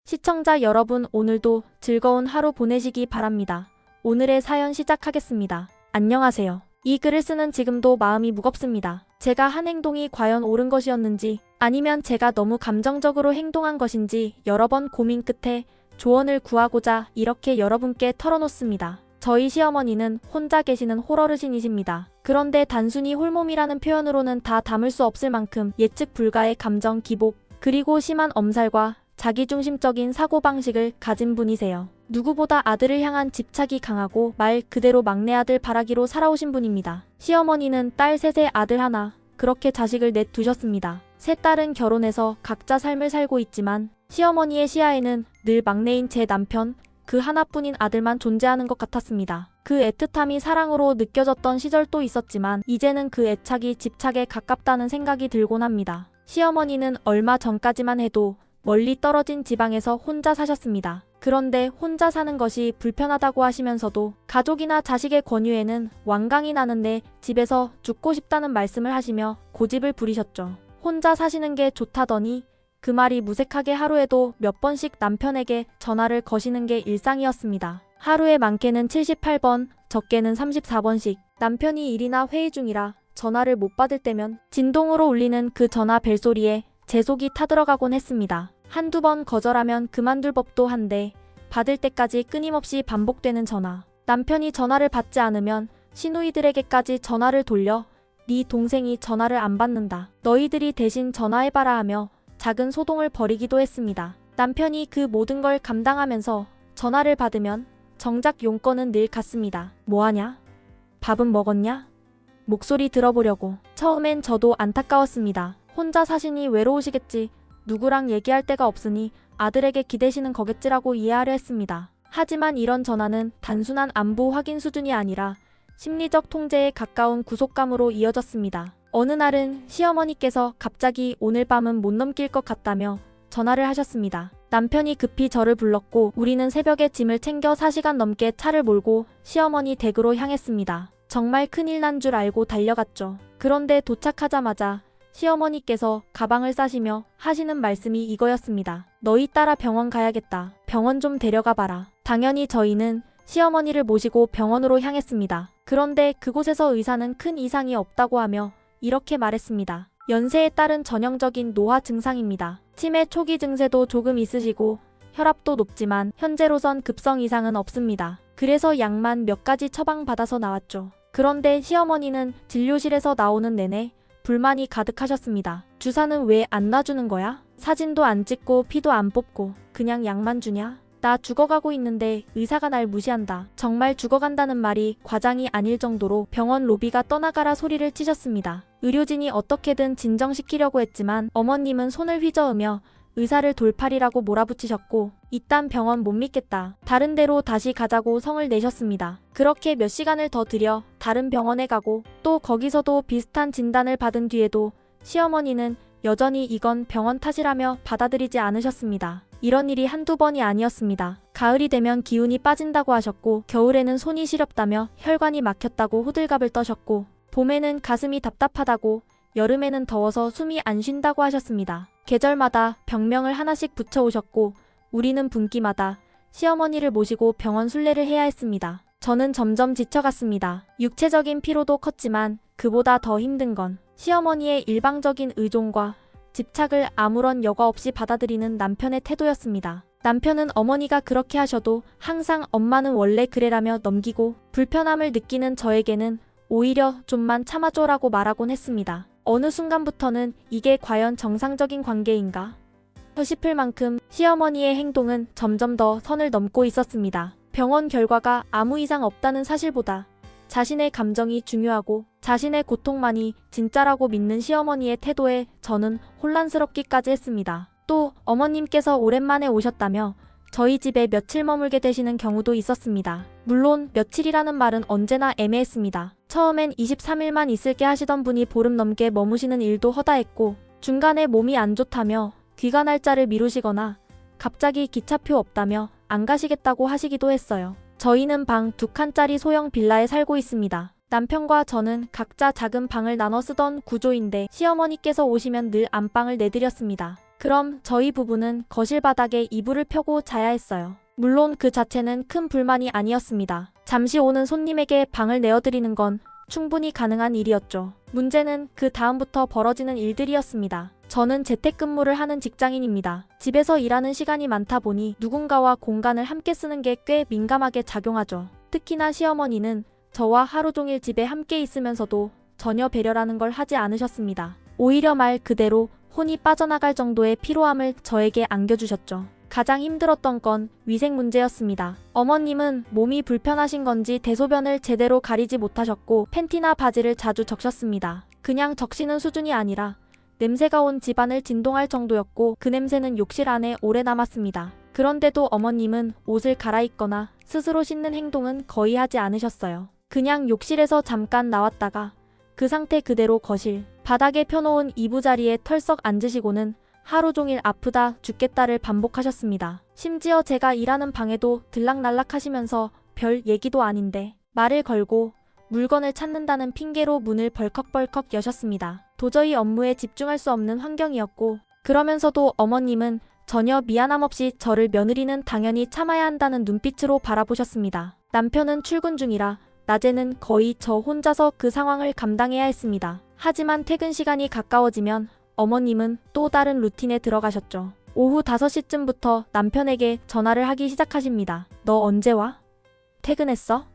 시청자 여러분, 오늘도 즐거운 하루 보내시기 바랍니다. 오늘의 사연 시작하겠습니다. 안녕하세요. 이 글을 쓰는 지금도 마음이 무겁습니다. 제가 한 행동이 과연 옳은 것이었는지, 아니면 제가 너무 감정적으로 행동한 것인지 여러 번 고민 끝에 조언을 구하고자 이렇게 여러분께 털어놓습니다. 저희 시어머니는 혼자 계시는 홀어르신이십니다. 그런데 단순히 홀몸이라는 표현으로는 다 담을 수 없을 만큼 예측 불가의 감정 기복, 그리고 심한 엄살과 자기중심적인 사고방식을 가진 분이세요. 누구보다 아들을 향한 집착이 강하고 말 그대로 막내 아들 바라기로 살아오신 분입니다. 시어머니는 딸 셋에 아들 하나, 그렇게 자식을 넷 두셨습니다. 세 딸은 결혼해서 각자 삶을 살고 있지만 시어머니의 시야에는 늘 막내인 제 남편, 그 하나뿐인 아들만 존재하는 것 같았습니다. 그 애틋함이 사랑으로 느껴졌던 시절도 있었지만 이제는 그 애착이 집착에 가깝다는 생각이 들곤 합니다. 시어머니는 얼마 전까지만 해도 멀리 떨어진 지방에서 혼자 사셨습니다. 그런데 혼자 사는 것이 불편하다고 하시면서도 가족이나 자식의 권유에는 완강히 나는데 집에서 죽고 싶다는 말씀을 하시며 고집을 부리셨죠. 혼자 사시는 게 좋다더니 그 말이 무색하게 하루에도 몇 번씩 남편에게 전화를 거시는 게 일상이었습니다. 하루에 많게는 78번, 적게는 34번씩. 남편이 일이나 회의 중이라 전화를 못 받을 때면 진동으로 울리는 그 전화 벨소리에 제 속이 타들어가곤 했습니다. 한두 번 거절하면 그만둘 법도 한데 받을 때까지 끊임없이 반복되는 전화. 남편이 전화를 받지 않으면 시누이들에게까지 전화를 돌려 네 동생이 전화를 안 받는다, 너희들이 대신 전화해봐라 하며 작은 소동을 벌이기도 했습니다. 남편이 그 모든 걸 감당하면서 전화를 받으면 정작 용건은 늘 같습니다. 뭐하냐? 밥은 먹었냐? 목소리 들어보려고. 처음엔 저도 안타까웠습니다. 혼자 사시니 외로우시겠지, 누구랑 얘기할 데가 없으니 아들에게 기대시는 거겠지라고 이해하려 했습니다. 하지만 이런 전화는 단순한 안부 확인 수준이 아니라 심리적 통제에 가까운 구속감으로 이어졌습니다. 어느 날은 시어머니께서 갑자기 오늘 밤은 못 넘길 것 같다며 전화를 하셨습니다. 남편이 급히 저를 불렀고 우리는 새벽에 짐을 챙겨 4시간 넘게 차를 몰고 시어머니 댁으로 향했습니다. 정말 큰일 난 줄 알고 달려갔죠. 그런데 도착하자마자 시어머니께서 가방을 싸시며 하시는 말씀이 이거였습니다. 너희 따라 병원 가야겠다. 병원 좀 데려가 봐라. 당연히 저희는 시어머니를 모시고 병원으로 향했습니다. 그런데 그곳에서 의사는 큰 이상이 없다고 하며 이렇게 말했습니다. 연세에 따른 전형적인 노화 증상입니다. 치매 초기 증세도 조금 있으시고 혈압도 높지만 현재로선 급성 이상은 없습니다. 그래서 약만 몇 가지 처방받아서 나왔죠. 그런데 시어머니는 진료실에서 나오는 내내 불만이 가득하셨습니다. 주사는 왜 안 놔주는 거야? 사진도 안 찍고 피도 안 뽑고 그냥 약만 주냐? 나 죽어가고 있는데 의사가 날 무시한다. 정말 죽어간다는 말이 과장이 아닐 정도로 병원 로비가 떠나가라 소리를 치셨습니다. 의료진이 어떻게든 진정시키려고 했지만 어머님은 손을 휘저으며 의사를 돌팔이라고 몰아붙이셨고 이딴 병원 못 믿겠다, 다른 데로 다시 가자고 성을 내셨습니다. 그렇게 몇 시간을 더 들여 다른 병원에 가고 또 거기서도 비슷한 진단을 받은 뒤에도 시어머니는 여전히 이건 병원 탓이라며 받아들이지 않으셨습니다. 이런 일이 한두 번이 아니었습니다. 가을이 되면 기운이 빠진다고 하셨고 겨울에는 손이 시렵다며 혈관이 막혔다고 호들갑을 떠셨고 봄에는 가슴이 답답하다고, 여름에는 더워서 숨이 안 쉰다고 하셨습니다. 계절마다 병명을 하나씩 붙여오셨고 우리는 분기마다 시어머니를 모시고 병원 순례를 해야 했습니다. 저는 점점 지쳐갔습니다. 육체적인 피로도 컸지만 그보다 더 힘든 건 시어머니의 일방적인 의존과 집착을 아무런 여과 없이 받아들이는 남편의 태도였습니다. 남편은 어머니가 그렇게 하셔도 항상 엄마는 원래 그래라며 넘기고 불편함을 느끼는 저에게는 오히려 좀만 참아줘라고 말하곤 했습니다. 어느 순간부터는 이게 과연 정상적인 관계인가 싶을 만큼 시어머니의 행동은 점점 더 선을 넘고 있었습니다. 병원 결과가 아무 이상 없다는 사실보다 자신의 감정이 중요하고 자신의 고통만이 진짜라고 믿는 시어머니의 태도에 저는 혼란스럽기까지 했습니다. 또 어머님께서 오랜만에 오셨다며 저희 집에 며칠 머물게 되시는 경우도 있었습니다. 물론 며칠이라는 말은 언제나 애매했습니다. 처음엔 23일만 있을게 하시던 분이 보름 넘게 머무시는 일도 허다했고 중간에 몸이 안 좋다며 귀가 날짜를 미루시거나 갑자기 기차표 없다며 안 가시겠다고 하시기도 했어요. 저희는 방 2칸짜리 소형 빌라에 살고 있습니다. 남편과 저는 각자 작은 방을 나눠 쓰던 구조인데 시어머니께서 오시면 늘 안방을 내드렸습니다. 그럼 저희 부부는 거실 바닥에 이불을 펴고 자야 했어요. 물론 그 자체는 큰 불만이 아니었습니다. 잠시 오는 손님에게 방을 내어드리는 건 충분히 가능한 일이었죠. 문제는 그 다음부터 벌어지는 일들이었습니다. 저는 재택근무를 하는 직장인입니다. 집에서 일하는 시간이 많다 보니 누군가와 공간을 함께 쓰는 게 꽤 민감하게 작용하죠. 특히나 시어머니는 저와 하루 종일 집에 함께 있으면서도 전혀 배려라는 걸 하지 않으셨습니다. 오히려 말 그대로 혼이 빠져나갈 정도의 피로함을 저에게 안겨주셨죠. 가장 힘들었던 건 위생 문제였습니다. 어머님은 몸이 불편하신 건지 대소변을 제대로 가리지 못하셨고 팬티나 바지를 자주 적셨습니다. 그냥 적시는 수준이 아니라 냄새가 온 집안을 진동할 정도였고 그 냄새는 욕실 안에 오래 남았습니다. 그런데도 어머님은 옷을 갈아입거나 스스로 씻는 행동은 거의 하지 않으셨어요. 그냥 욕실에서 잠깐 나왔다가 그 상태 그대로 거실, 바닥에 펴놓은 이부자리에 털썩 앉으시고는 하루 종일 아프다 죽겠다를 반복하셨습니다. 심지어 제가 일하는 방에도 들락날락 하시면서 별 얘기도 아닌데 말을 걸고 물건을 찾는다는 핑계로 문을 벌컥벌컥 여셨습니다. 도저히 업무에 집중할 수 없는 환경이었고 그러면서도 어머님은 전혀 미안함 없이 저를 며느리는 당연히 참아야 한다는 눈빛으로 바라보셨습니다. 남편은 출근 중이라 낮에는 거의 저 혼자서 그 상황을 감당해야 했습니다. 하지만 퇴근 시간이 가까워지면 어머님은 또 다른 루틴에 들어가셨죠. 오후 5시쯤부터 남편에게 전화를 하기 시작하십니다. 너 언제 와? 퇴근했어?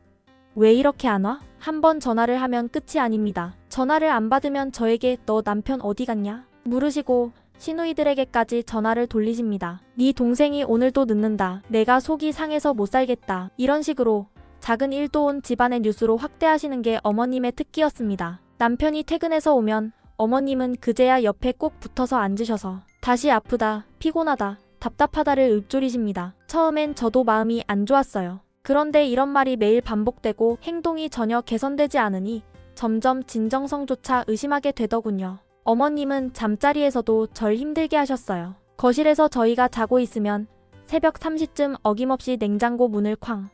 왜 이렇게 안 와? 한 번 전화를 하면 끝이 아닙니다. 전화를 안 받으면 저에게 너 남편 어디 갔냐? 물으시고 시누이들에게까지 전화를 돌리십니다. 네 동생이 오늘도 늦는다. 내가 속이 상해서 못 살겠다. 이런 식으로 작은 일도 온 집안의 뉴스로 확대하시는 게 어머님의 특기였습니다. 남편이 퇴근해서 오면 어머님은 그제야 옆에 꼭 붙어서 앉으셔서 다시 아프다, 피곤하다, 답답하다를 읊조리십니다. 처음엔 저도 마음이 안 좋았어요. 그런데 이런 말이 매일 반복되고 행동이 전혀 개선되지 않으니 점점 진정성조차 의심하게 되더군요. 어머님은 잠자리에서도 절 힘들게 하셨어요. 거실에서 저희가 자고 있으면 새벽 3시쯤 어김없이 냉장고 문을 쾅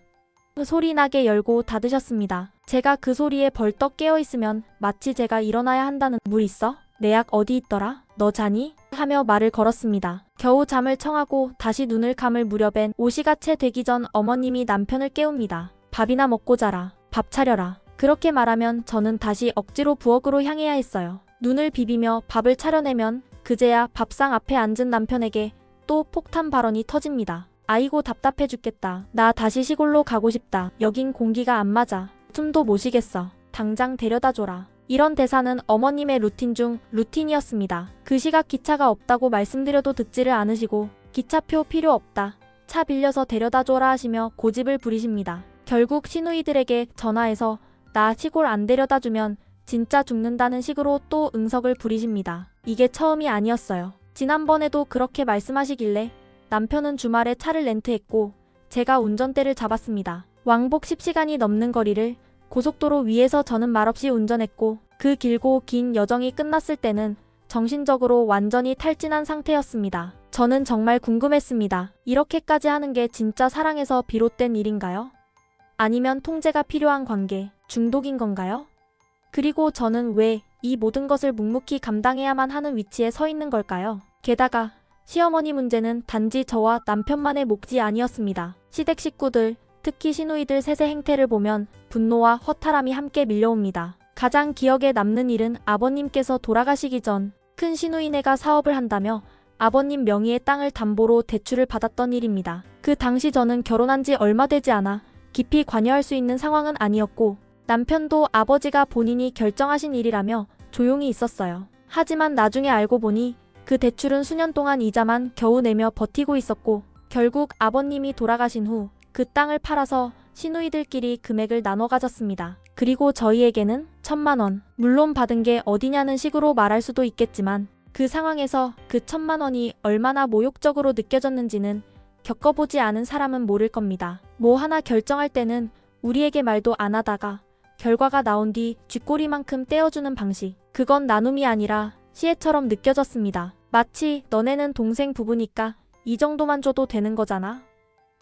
소리나게 열고 닫으셨습니다. 제가 그 소리에 벌떡 깨어있으면 마치 제가 일어나야 한다는 물 있어? 내 약 어디 있더라? 너 자니? 하며 말을 걸었습니다. 겨우 잠을 청하고 다시 눈을 감을 무렵엔 오시가 채 되기 전 어머님이 남편을 깨웁니다. 밥이나 먹고 자라. 밥 차려라. 그렇게 말하면 저는 다시 억지로 부엌으로 향해야 했어요. 눈을 비비며 밥을 차려내면 그제야 밥상 앞에 앉은 남편에게 또 폭탄 발언이 터집니다. 아이고 답답해 죽겠다. 나 다시 시골로 가고 싶다. 여긴 공기가 안 맞아. 숨도 못 쉬겠어. 당장 데려다 줘라. 이런 대사는 어머님의 루틴 중 루틴이었습니다. 그 시각 기차가 없다고 말씀드려도 듣지를 않으시고 기차표 필요 없다. 차 빌려서 데려다 줘라 하시며 고집을 부리십니다. 결국 시누이들에게 전화해서 나 시골 안 데려다 주면 진짜 죽는다는 식으로 또 응석을 부리십니다. 이게 처음이 아니었어요. 지난번에도 그렇게 말씀하시길래 남편은 주말에 차를 렌트했고 제가 운전대를 잡았습니다. 왕복 10시간이 넘는 거리를 고속도로 위에서 저는 말없이 운전했고 그 길고 긴 여정이 끝났을 때는 정신적으로 완전히 탈진한 상태였습니다. 저는 정말 궁금했습니다. 이렇게까지 하는 게 진짜 사랑에서 비롯된 일인가요? 아니면 통제가 필요한 관계, 중독인 건가요? 그리고 저는 왜 이 모든 것을 묵묵히 감당해야만 하는 위치에 서 있는 걸까요? 게다가 시어머니 문제는 단지 저와 남편만의 몫이 아니었습니다. 시댁 식구들, 특히 시누이들 셋의 행태를 보면 분노와 허탈함이 함께 밀려옵니다. 가장 기억에 남는 일은 아버님께서 돌아가시기 전 큰 시누이네가 사업을 한다며 아버님 명의의 땅을 담보로 대출을 받았던 일입니다. 그 당시 저는 결혼한 지 얼마 되지 않아 깊이 관여할 수 있는 상황은 아니었고 남편도 아버지가 본인이 결정하신 일이라며 조용히 있었어요. 하지만 나중에 알고 보니 그 대출은 수년 동안 이자만 겨우 내며 버티고 있었고 결국 아버님이 돌아가신 후 그 땅을 팔아서 시누이들끼리 금액을 나눠 가졌습니다. 그리고 저희에게는 1,000만 원, 물론 받은 게 어디냐는 식으로 말할 수도 있겠지만 그 상황에서 그 1,000만 원이 얼마나 모욕적으로 느껴졌는지는 겪어보지 않은 사람은 모를 겁니다. 뭐 하나 결정할 때는 우리에게 말도 안 하다가 결과가 나온 뒤 쥐꼬리만큼 떼어주는 방식. 그건 나눔이 아니라 시혜처럼 느껴졌습니다. 마치 너네는 동생 부부니까 이 정도만 줘도 되는 거잖아.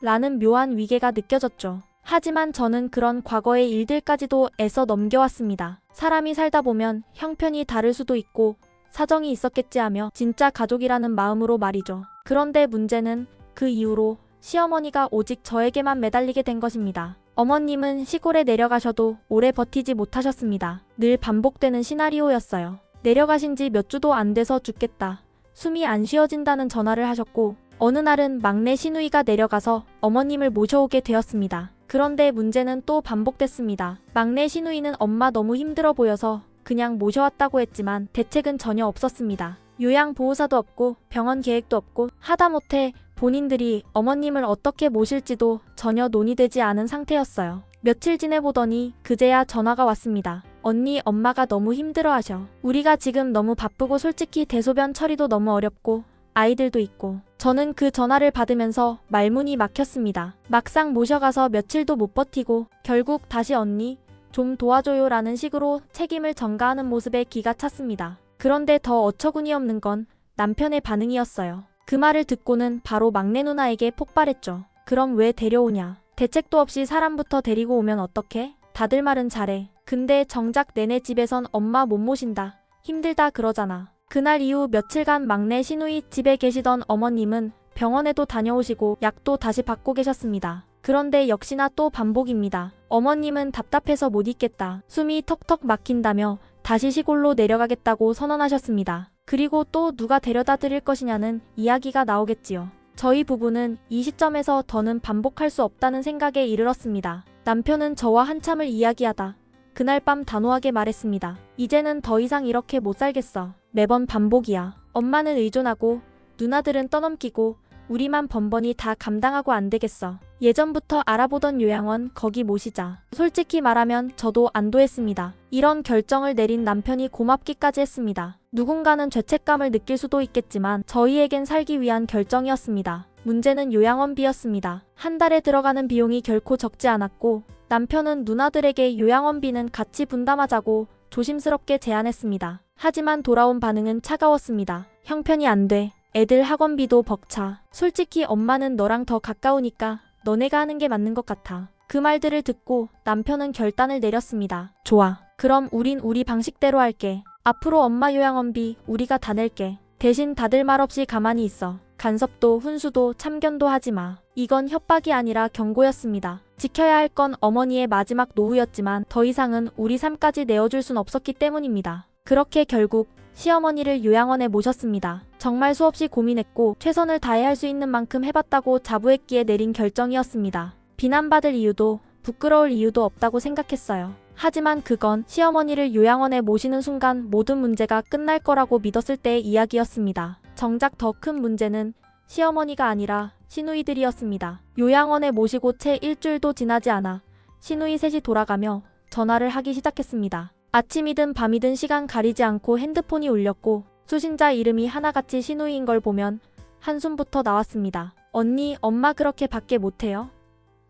라는 묘한 위계가 느껴졌죠. 하지만 저는 그런 과거의 일들까지도 애써 넘겨왔습니다. 사람이 살다 보면 형편이 다를 수도 있고 사정이 있었겠지 하며 진짜 가족이라는 마음으로 말이죠. 그런데 문제는 그 이후로 시어머니가 오직 저에게만 매달리게 된 것입니다. 어머님은 시골에 내려가셔도 오래 버티지 못하셨습니다. 늘 반복되는 시나리오였어요. 내려가신 지 몇 주도 안 돼서 죽겠다. 숨이 안 쉬어진다는 전화를 하셨고 어느 날은 막내 시누이가 내려가서 어머님을 모셔오게 되었습니다. 그런데 문제는 또 반복됐습니다. 막내 시누이는 엄마 너무 힘들어 보여서 그냥 모셔왔다고 했지만 대책은 전혀 없었습니다. 요양보호사도 없고 병원 계획도 없고 하다못해 본인들이 어머님을 어떻게 모실지도 전혀 논의되지 않은 상태였어요. 며칠 지내보더니 그제야 전화가 왔습니다. 언니, 엄마가 너무 힘들어하셔. 우리가 지금 너무 바쁘고 솔직히 대소변 처리도 너무 어렵고 아이들도 있고. 저는 그 전화를 받으면서 말문이 막혔습니다. 막상 모셔가서 며칠도 못 버티고 결국 다시 언니 좀 도와줘요 라는 식으로 책임을 전가하는 모습에 기가 찼습니다. 그런데 더 어처구니 없는 건 남편의 반응이었어요. 그 말을 듣고는 바로 막내 누나에게 폭발했죠. 그럼 왜 데려오냐? 대책도 없이 사람부터 데리고 오면 어떡해? 다들 말은 잘해. 근데 정작 내내 집에선 엄마 못 모신다. 힘들다 그러잖아. 그날 이후 며칠간 막내 시누이 집에 계시던 어머님은 병원에도 다녀오시고 약도 다시 받고 계셨습니다. 그런데 역시나 또 반복입니다. 어머님은 답답해서 못 있겠다. 숨이 턱턱 막힌다며 다시 시골로 내려가겠다고 선언하셨습니다. 그리고 또 누가 데려다 드릴 것이냐는 이야기가 나오겠지요. 저희 부부는 이 시점에서 더는 반복할 수 없다는 생각에 이르렀습니다. 남편은 저와 한참을 이야기하다 그날 밤 단호하게 말했습니다. 이제는 더 이상 이렇게 못 살겠어. 매번 반복이야. 엄마는 의존하고 누나들은 떠넘기고 우리만 번번이 다 감당하고 안 되겠어. 예전부터 알아보던 요양원 거기 모시자. 솔직히 말하면 저도 안도했습니다. 이런 결정을 내린 남편이 고맙기까지 했습니다. 누군가는 죄책감을 느낄 수도 있겠지만 저희에겐 살기 위한 결정이었습니다. 문제는 요양원비였습니다. 한 달에 들어가는 비용이 결코 적지 않았고 남편은 누나들에게 요양원비는 같이 분담하자고 조심스럽게 제안했습니다. 하지만 돌아온 반응은 차가웠습니다. 형편이 안 돼. 애들 학원비도 벅차. 솔직히 엄마는 너랑 더 가까우니까 너네가 하는 게 맞는 것 같아. 그 말들을 듣고 남편은 결단을 내렸습니다. 좋아. 그럼 우린 우리 방식대로 할게. 앞으로 엄마 요양원비 우리가 다 낼게. 대신 다들 말없이 가만히 있어. 간섭도 훈수도 참견도 하지 마. 이건 협박이 아니라 경고였습니다. 지켜야 할 건 어머니의 마지막 노후였지만 더 이상은 우리 삶까지 내어줄 순 없었기 때문입니다. 그렇게 결국 시어머니를 요양원에 모셨습니다. 정말 수없이 고민했고 최선을 다해 할 수 있는 만큼 해봤다고 자부했기에 내린 결정이었습니다. 비난받을 이유도 부끄러울 이유도 없다고 생각했어요. 하지만 그건 시어머니를 요양원에 모시는 순간 모든 문제가 끝날 거라고 믿었을 때의 이야기였습니다. 정작 더 큰 문제는 시어머니가 아니라 시누이들이었습니다. 요양원에 모시고 채 일주일도 지나지 않아 시누이 셋이 돌아가며 전화를 하기 시작했습니다. 아침이든 밤이든 시간 가리지 않고 핸드폰이 울렸고 수신자 이름이 하나같이 시누이인 걸 보면 한숨부터 나왔습니다. 언니, 엄마 그렇게 밖에 못해요?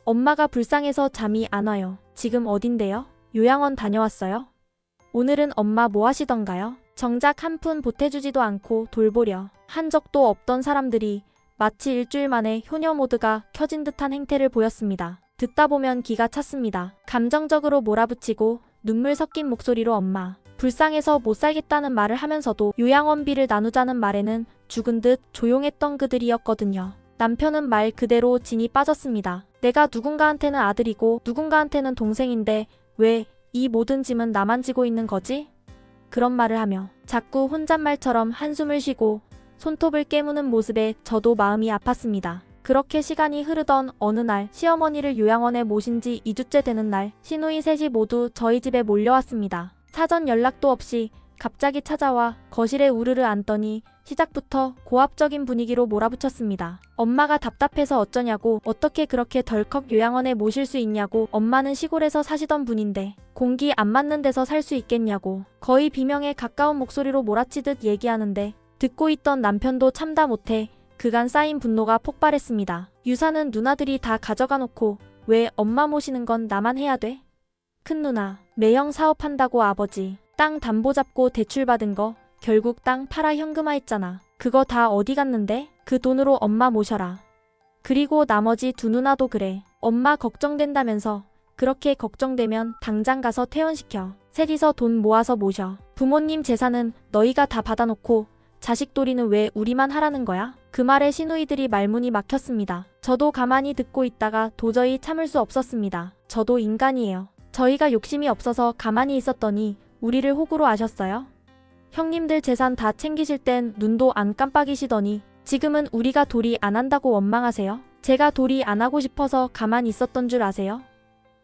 엄마가 불쌍해서 잠이 안 와요. 지금 어딘데요? 요양원 다녀왔어요? 오늘은 엄마 뭐 하시던가요? 정작 한 푼 보태주지도 않고 돌보려 한 적도 없던 사람들이 마치 일주일 만에 효녀 모드가 켜진 듯한 행태를 보였습니다. 듣다 보면 기가 찼습니다. 감정적으로 몰아붙이고 눈물 섞인 목소리로 엄마, 불쌍해서 못 살겠다는 말을 하면서도 요양원비를 나누자는 말에는 죽은 듯 조용했던 그들이었거든요. 남편은 말 그대로 진이 빠졌습니다. 내가 누군가한테는 아들이고 누군가한테는 동생인데 왜 이 모든 짐은 나만 지고 있는 거지? 그런 말을 하며 자꾸 혼잣말처럼 한숨을 쉬고 손톱을 깨무는 모습에 저도 마음이 아팠습니다. 그렇게 시간이 흐르던 어느 날 시어머니를 요양원에 모신 지 2주째 되는 날 시누이 셋이 모두 저희 집에 몰려왔습니다. 사전 연락도 없이 갑자기 찾아와 거실에 우르르 앉더니 시작부터 고압적인 분위기로 몰아붙였습니다. 엄마가 답답해서 어쩌냐고, 어떻게 그렇게 덜컥 요양원에 모실 수 있냐고, 엄마는 시골에서 사시던 분인데 공기 안 맞는 데서 살 수 있겠냐고, 거의 비명에 가까운 목소리로 몰아치듯 얘기하는데 듣고 있던 남편도 참다 못해 그간 쌓인 분노가 폭발했습니다. 유산은 누나들이 다 가져가 놓고 왜 엄마 모시는 건 나만 해야 돼? 큰 누나, 매형 사업한다고 아버지 땅 담보 잡고 대출 받은 거 결국 땅 팔아 현금화했잖아. 그거 다 어디 갔는데? 그 돈으로 엄마 모셔라. 그리고 나머지 두 누나도 그래. 엄마 걱정된다면서. 그렇게 걱정되면 당장 가서 퇴원시켜. 셋이서 돈 모아서 모셔. 부모님 재산은 너희가 다 받아놓고 자식 도리는 왜 우리만 하라는 거야? 그 말에 시누이들이 말문이 막혔습니다. 저도 가만히 듣고 있다가 도저히 참을 수 없었습니다. 저도 인간이에요. 저희가 욕심이 없어서 가만히 있었더니 우리를 호구로 아셨어요? 형님들 재산 다 챙기실 땐 눈도 안 깜빡이시더니 지금은 우리가 도리 안 한다고 원망하세요? 제가 도리 안 하고 싶어서 가만히 있었던 줄 아세요?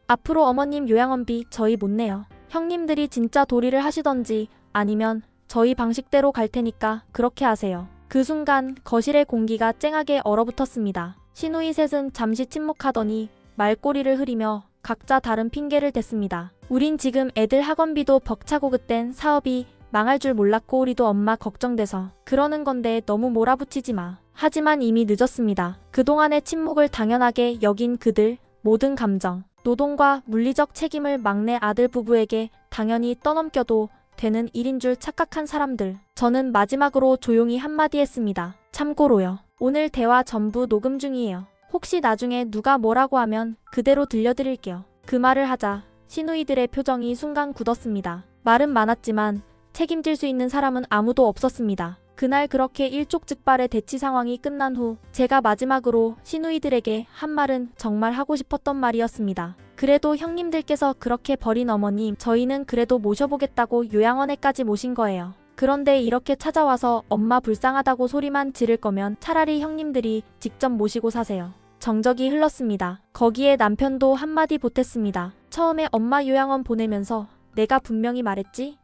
앞으로 어머님 요양원비 저희 못 내요. 형님들이 진짜 도리를 하시던지 아니면 저희 방식대로 갈 테니까 그렇게 하세요. 그 순간 거실의 공기가 쨍하게 얼어붙었습니다. 시누이 셋은 잠시 침묵하더니 말꼬리를 흐리며 각자 다른 핑계를 댔습니다. 우린 지금 애들 학원비도 벅차고 그땐 사업이 망할 줄 몰랐고 우리도 엄마 걱정돼서 그러는 건데 너무 몰아붙이지 마. 하지만 이미 늦었습니다. 그동안의 침묵을 당연하게 여긴 그들, 모든 감정, 노동과 물리적 책임을 막내 아들 부부에게 당연히 떠넘겨도 되는 일인 줄 착각한 사람들. 저는 마지막으로 조용히 한마디 했습니다. 참고로요. 오늘 대화 전부 녹음 중이에요. 혹시 나중에 누가 뭐라고 하면 그대로 들려드릴게요. 그 말을 하자 시누이들의 표정이 순간 굳었습니다. 말은 많았지만 책임질 수 있는 사람은 아무도 없었습니다. 그날 그렇게 일촉즉발의 대치 상황이 끝난 후 제가 마지막으로 시누이들에게 한 말은 정말 하고 싶었던 말이었습니다. 그래도 형님들께서 그렇게 버린 어머님 저희는 그래도 모셔보겠다고 요양원에까지 모신 거예요. 그런데 이렇게 찾아와서 엄마 불쌍하다고 소리만 지를 거면 차라리 형님들이 직접 모시고 사세요. 정적이 흘렀습니다. 거기에 남편도 한마디 보탰습니다. 처음에 엄마 요양원 보내면서 내가 분명히 말했지?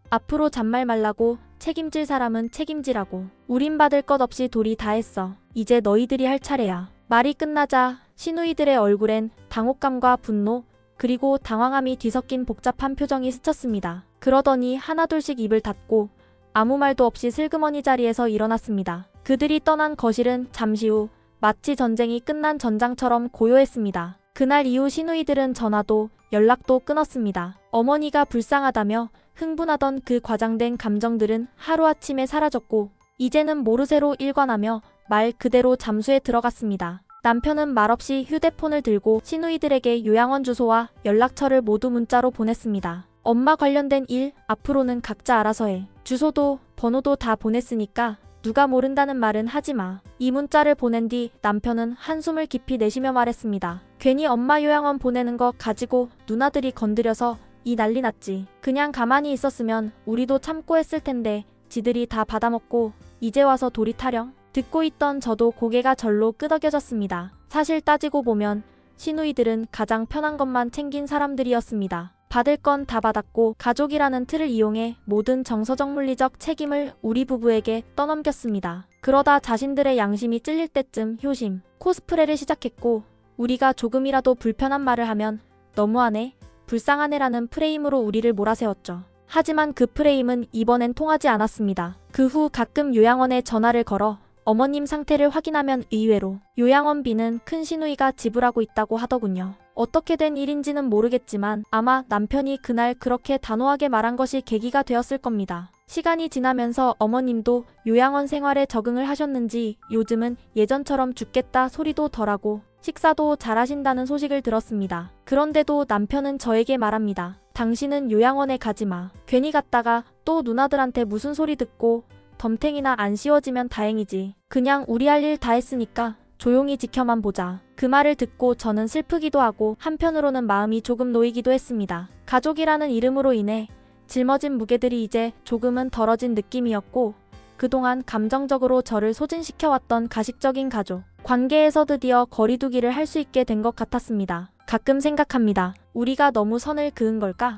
앞으로 잔말 말라고, 책임질 사람은 책임지라고. 우린 받을 것 없이 도리 다 했어. 이제 너희들이 할 차례야. 말이 끝나자 시누이들의 얼굴엔 당혹감과 분노, 그리고 당황함이 뒤섞인 복잡한 표정이 스쳤습니다. 그러더니 하나둘씩 입을 닫고 아무 말도 없이 슬그머니 자리에서 일어났습니다. 그들이 떠난 거실은 잠시 후 마치 전쟁이 끝난 전장처럼 고요했습니다. 그날 이후 시누이들은 전화도 연락도 끊었습니다. 어머니가 불쌍하다며 흥분하던 그 과장된 감정들은 하루아침에 사라졌고 이제는 모르쇠로 일관하며 말 그대로 잠수에 들어갔습니다. 남편은 말없이 휴대폰을 들고 시누이들에게 요양원 주소와 연락처를 모두 문자로 보냈습니다. 엄마 관련된 일 앞으로는 각자 알아서 해. 주소도 번호도 다 보냈으니까 누가 모른다는 말은 하지 마. 이 문자를 보낸 뒤 남편은 한숨을 깊이 내쉬며 말했습니다. 괜히 엄마 요양원 보내는 거 가지고 누나들이 건드려서 이 난리 났지. 그냥 가만히 있었으면 우리도 참고 했을 텐데 지들이 다 받아먹고 이제 와서 도리 타령? 듣고 있던 저도 고개가 절로 끄덕여졌습니다. 사실 따지고 보면 시누이들은 가장 편한 것만 챙긴 사람들이었습니다. 받을 건 다 받았고 가족이라는 틀을 이용해 모든 정서적 물리적 책임을 우리 부부에게 떠넘겼습니다. 그러다 자신들의 양심이 찔릴 때쯤 효심, 코스프레를 시작했고 우리가 조금이라도 불편한 말을 하면 너무하네, 불쌍하네라는 프레임으로 우리를 몰아세웠죠. 하지만 그 프레임은 이번엔 통하지 않았습니다. 그 후 가끔 요양원에 전화를 걸어 어머님 상태를 확인하면 의외로 요양원비는 큰 시누이가 지불하고 있다고 하더군요. 어떻게 된 일인지는 모르겠지만 아마 남편이 그날 그렇게 단호하게 말한 것이 계기가 되었을 겁니다. 시간이 지나면서 어머님도 요양원 생활에 적응을 하셨는지 요즘은 예전처럼 죽겠다 소리도 덜하고 식사도 잘하신다는 소식을 들었습니다. 그런데도 남편은 저에게 말합니다. 당신은 요양원에 가지 마. 괜히 갔다가 또 누나들한테 무슨 소리 듣고 덤탱이나 안 씌워지면 다행이지. 그냥 우리 할 일 다 했으니까 조용히 지켜만 보자. 그 말을 듣고 저는 슬프기도 하고 한편으로는 마음이 조금 놓이기도 했습니다. 가족이라는 이름으로 인해 짊어진 무게들이 이제 조금은 덜어진 느낌이었고 그동안 감정적으로 저를 소진시켜왔던 가식적인 가족 관계에서 드디어 거리두기를 할 수 있게 된 것 같았습니다. 가끔 생각합니다. 우리가 너무 선을 그은 걸까?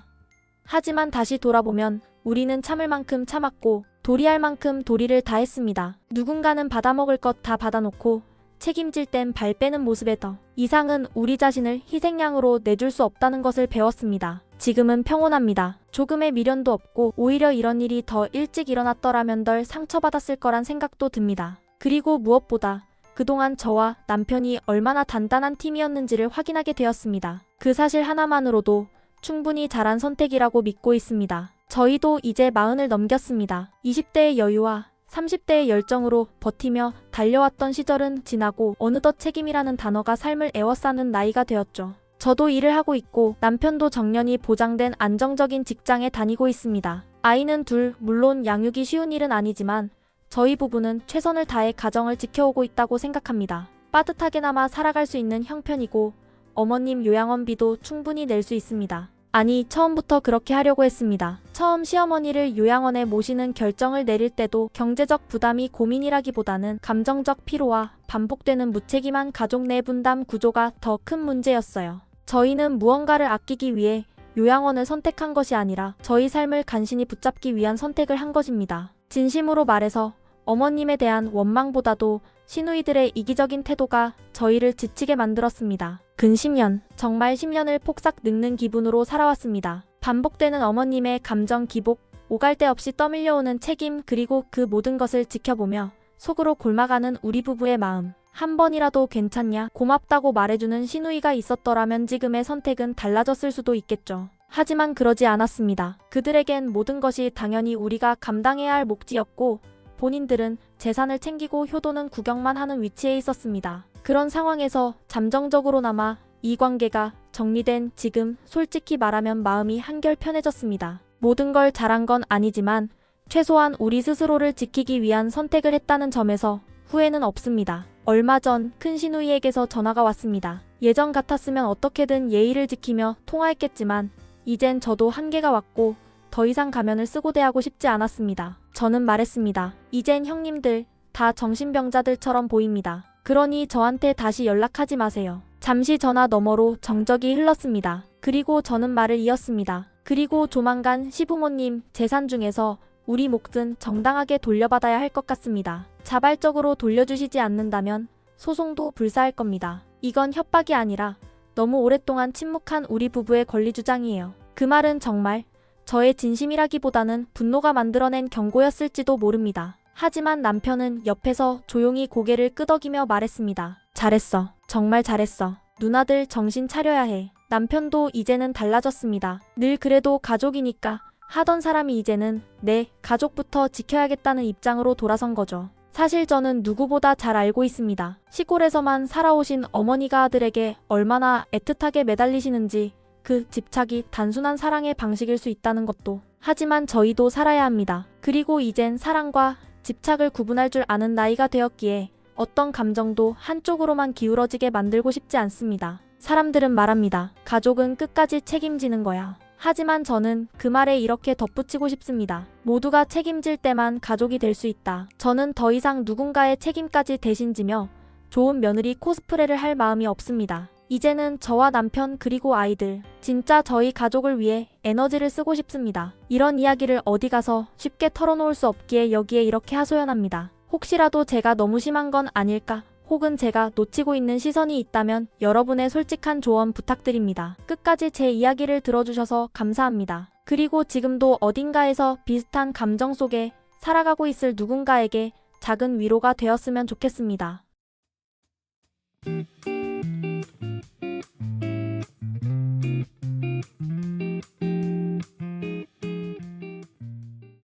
하지만 다시 돌아보면 우리는 참을 만큼 참았고 도리할 만큼 도리를 다 했습니다. 누군가는 받아먹을 것 다 받아놓고 책임질 땐 발 빼는 모습에 더 이상은 우리 자신을 희생양으로 내줄 수 없다는 것을 배웠습니다. 지금은 평온합니다. 조금의 미련도 없고 오히려 이런 일이 더 일찍 일어났더라면 덜 상처받았을 거란 생각도 듭니다. 그리고 무엇보다 그동안 저와 남편이 얼마나 단단한 팀이었는지를 확인하게 되었습니다. 그 사실 하나만으로도 충분히 잘한 선택이라고 믿고 있습니다. 저희도 이제 40을 넘겼습니다. 20대의 여유와 30대의 열정으로 버티며 달려왔던 시절은 지나고 어느덧 책임이라는 단어가 삶을 에워싸는 나이가 되었죠. 저도 일을 하고 있고 남편도 정년이 보장된 안정적인 직장에 다니고 있습니다. 아이는 둘, 물론 양육이 쉬운 일은 아니지만 저희 부부는 최선을 다해 가정을 지켜오고 있다고 생각합니다. 빠듯하게나마 살아갈 수 있는 형편이고 어머님 요양원비도 충분히 낼 수 있습니다. 아니, 처음부터 그렇게 하려고 했습니다. 처음 시어머니를 요양원에 모시는 결정을 내릴 때도 경제적 부담이 고민이라기보다는 감정적 피로와 반복되는 무책임한 가족 내 분담 구조가 더 큰 문제였어요. 저희는 무언가를 아끼기 위해 요양원을 선택한 것이 아니라 저희 삶을 간신히 붙잡기 위한 선택을 한 것입니다. 진심으로 말해서 어머님에 대한 원망보다도 시누이들의 이기적인 태도가 저희를 지치게 만들었습니다. 근 10년, 정말 10년을 폭삭 늙는 기분으로 살아왔습니다. 반복되는 어머님의 감정 기복, 오갈 데 없이 떠밀려오는 책임, 그리고 그 모든 것을 지켜보며 속으로 골마가는 우리 부부의 마음. 한 번이라도 괜찮냐, 고맙다고 말해주는 시누이가 있었더라면 지금의 선택은 달라졌을 수도 있겠죠. 하지만 그러지 않았습니다. 그들에겐 모든 것이 당연히 우리가 감당해야 할 몫이었고 본인들은 재산을 챙기고 효도는 구경만 하는 위치에 있었습니다. 그런 상황에서 잠정적으로나마 이 관계가 정리된 지금 솔직히 말하면 마음이 한결 편해졌습니다. 모든 걸 잘한 건 아니지만 최소한 우리 스스로를 지키기 위한 선택을 했다는 점에서 후회는 없습니다. 얼마 전 큰 시누이에게서 전화가 왔습니다. 예전 같았으면 어떻게든 예의를 지키며 통화했겠지만 이젠 저도 한계가 왔고 더 이상 가면을 쓰고 대하고 싶지 않았습니다. 저는 말했습니다. 이젠 형님들 다 정신병자들처럼 보입니다. 그러니 저한테 다시 연락하지 마세요. 잠시 전화 너머로 정적이 흘렀습니다. 그리고 저는 말을 이었습니다. 그리고 조만간 시부모님 재산 중에서 우리 몫은 정당하게 돌려받아야 할 것 같습니다. 자발적으로 돌려주시지 않는다면 소송도 불사할 겁니다. 이건 협박이 아니라 너무 오랫동안 침묵한 우리 부부의 권리 주장이에요. 그 말은 정말 저의 진심이라기보다는 분노가 만들어낸 경고였을지도 모릅니다. 하지만 남편은 옆에서 조용히 고개를 끄덕이며 말했습니다. 잘했어. 정말 잘했어. 누나들 정신 차려야 해. 남편도 이제는 달라졌습니다. 늘 그래도 가족이니까 하던 사람이 이제는 내 가족부터 지켜야겠다는 입장으로 돌아선 거죠. 사실 저는 누구보다 잘 알고 있습니다. 시골에서만 살아오신 어머니가 아들에게 얼마나 애틋하게 매달리시는지, 그 집착이 단순한 사랑의 방식일 수 있다는 것도. 하지만 저희도 살아야 합니다. 그리고 이젠 사랑과 집착을 구분할 줄 아는 나이가 되었기에 어떤 감정도 한쪽으로만 기울어지게 만들고 싶지 않습니다. 사람들은 말합니다. 가족은 끝까지 책임지는 거야. 하지만 저는 그 말에 이렇게 덧붙이고 싶습니다. 모두가 책임질 때만 가족이 될 수 있다. 저는 더 이상 누군가의 책임까지 대신지며 좋은 며느리 코스프레를 할 마음이 없습니다. 이제는 저와 남편 그리고 아이들, 진짜 저희 가족을 위해 에너지를 쓰고 싶습니다. 이런 이야기를 어디 가서 쉽게 털어놓을 수 없기에 여기에 이렇게 하소연합니다. 혹시라도 제가 너무 심한 건 아닐까? 혹은 제가 놓치고 있는 시선이 있다면 여러분의 솔직한 조언 부탁드립니다. 끝까지 제 이야기를 들어주셔서 감사합니다. 그리고 지금도 어딘가에서 비슷한 감정 속에 살아가고 있을 누군가에게 작은 위로가 되었으면 좋겠습니다.